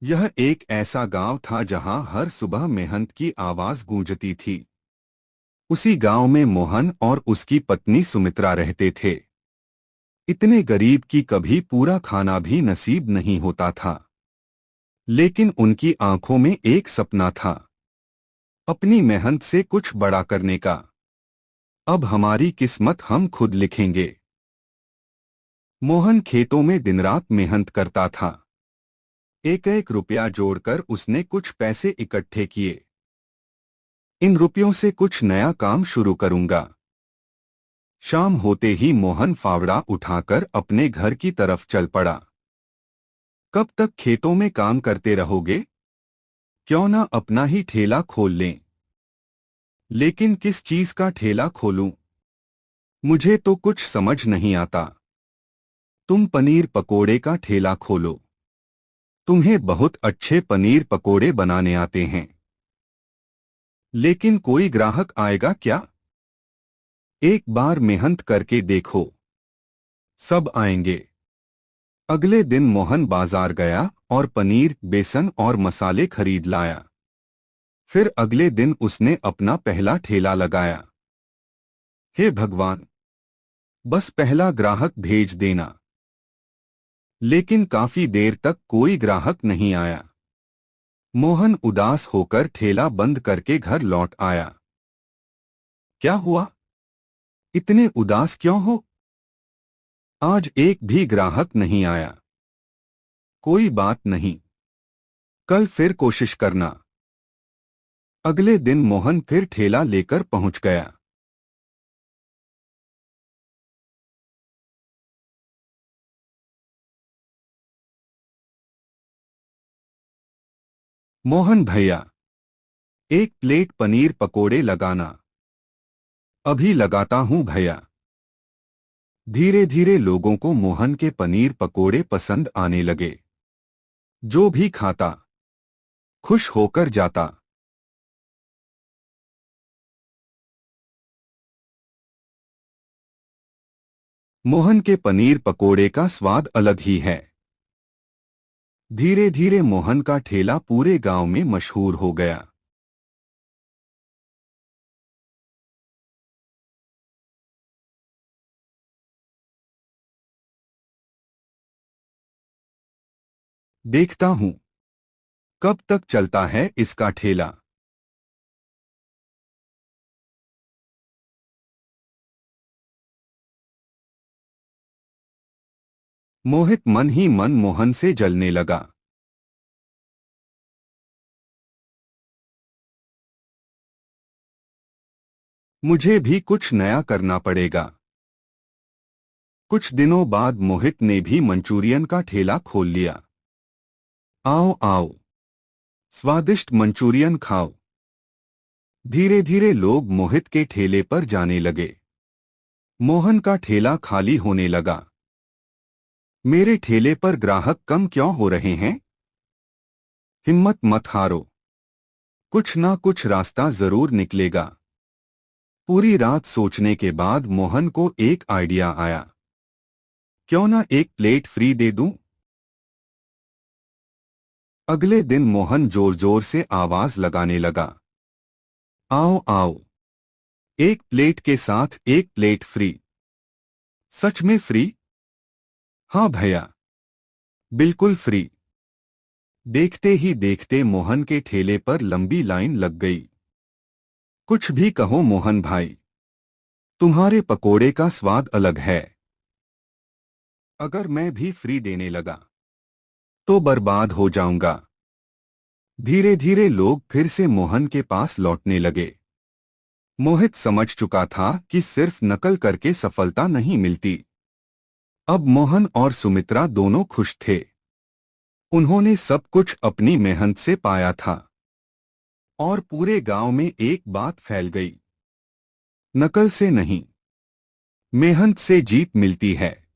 यह एक ऐसा गांव था जहां हर सुबह मेहनत की आवाज गूंजती थी। उसी गांव में मोहन और उसकी पत्नी सुमित्रा रहते थे। इतने गरीब कि कभी पूरा खाना भी नसीब नहीं होता था। लेकिन उनकी आंखों में एक सपना था, अपनी मेहनत से कुछ बड़ा करने का। अब हमारी किस्मत हम खुद लिखेंगे। मोहन खेतों में दिन रात मेहनत करता था। एक एक रुपया जोड़कर उसने कुछ पैसे इकट्ठे किए। इन रुपयों से कुछ नया काम शुरू करूंगा। शाम होते ही मोहन फावड़ा उठाकर अपने घर की तरफ चल पड़ा। कब तक खेतों में काम करते रहोगे? क्यों ना अपना ही ठेला खोल लें। लेकिन किस चीज का ठेला खोलूं? मुझे तो कुछ समझ नहीं आता। तुम पनीर पकोड़े का ठेला खोलो। तुम्हें बहुत अच्छे पनीर पकोड़े बनाने आते हैं। लेकिन कोई ग्राहक आएगा क्या? एक बार मेहनत करके देखो, सब आएंगे। अगले दिन मोहन बाजार गया और पनीर, बेसन और मसाले खरीद लाया। फिर अगले दिन उसने अपना पहला ठेला लगाया। हे भगवान, बस पहला ग्राहक भेज देना। लेकिन काफी देर तक कोई ग्राहक नहीं आया। मोहन उदास होकर ठेला बंद करके घर लौट आया। क्या हुआ? इतने उदास क्यों हो? आज एक भी ग्राहक नहीं आया। कोई बात नहीं, कल फिर कोशिश करना। अगले दिन मोहन फिर ठेला लेकर पहुंच गया। मोहन भैया, एक प्लेट पनीर पकोड़े लगाना। अभी लगाता हूं भैया। धीरे धीरे लोगों को मोहन के पनीर पकोड़े पसंद आने लगे। जो भी खाता, खुश होकर जाता। मोहन के पनीर पकोड़े का स्वाद अलग ही है। धीरे धीरे मोहन का ठेला पूरे गांव में मशहूर हो गया। देखता हूं कब तक चलता है इसका ठेला। मोहित मन ही मन मोहन से जलने लगा। मुझे भी कुछ नया करना पड़ेगा। कुछ दिनों बाद मोहित ने भी मंचूरियन का ठेला खोल लिया। आओ आओ, स्वादिष्ट मंचूरियन खाओ। धीरे धीरे लोग मोहित के ठेले पर जाने लगे। मोहन का ठेला खाली होने लगा। मेरे ठेले पर ग्राहक कम क्यों हो रहे हैं? हिम्मत मत हारो, कुछ ना कुछ रास्ता जरूर निकलेगा। पूरी रात सोचने के बाद मोहन को एक आइडिया आया। क्यों ना एक प्लेट फ्री दे दूं? अगले दिन मोहन जोर जोर से आवाज लगाने लगा। आओ आओ, एक प्लेट के साथ एक प्लेट फ्री। सच में फ्री? हाँ भैया, बिल्कुल फ्री। देखते ही देखते मोहन के ठेले पर लंबी लाइन लग गई। कुछ भी कहो मोहन भाई, तुम्हारे पकोड़े का स्वाद अलग है। अगर मैं भी फ्री देने लगा तो बर्बाद हो जाऊंगा। धीरे धीरे लोग फिर से मोहन के पास लौटने लगे। मोहित समझ चुका था कि सिर्फ नकल करके सफलता नहीं मिलती। अब मोहन और सुमित्रा दोनों खुश थे। उन्होंने सब कुछ अपनी मेहनत से पाया था। और पूरे गांव में एक बात फैल गई। नकल से नहीं, मेहनत से जीत मिलती है।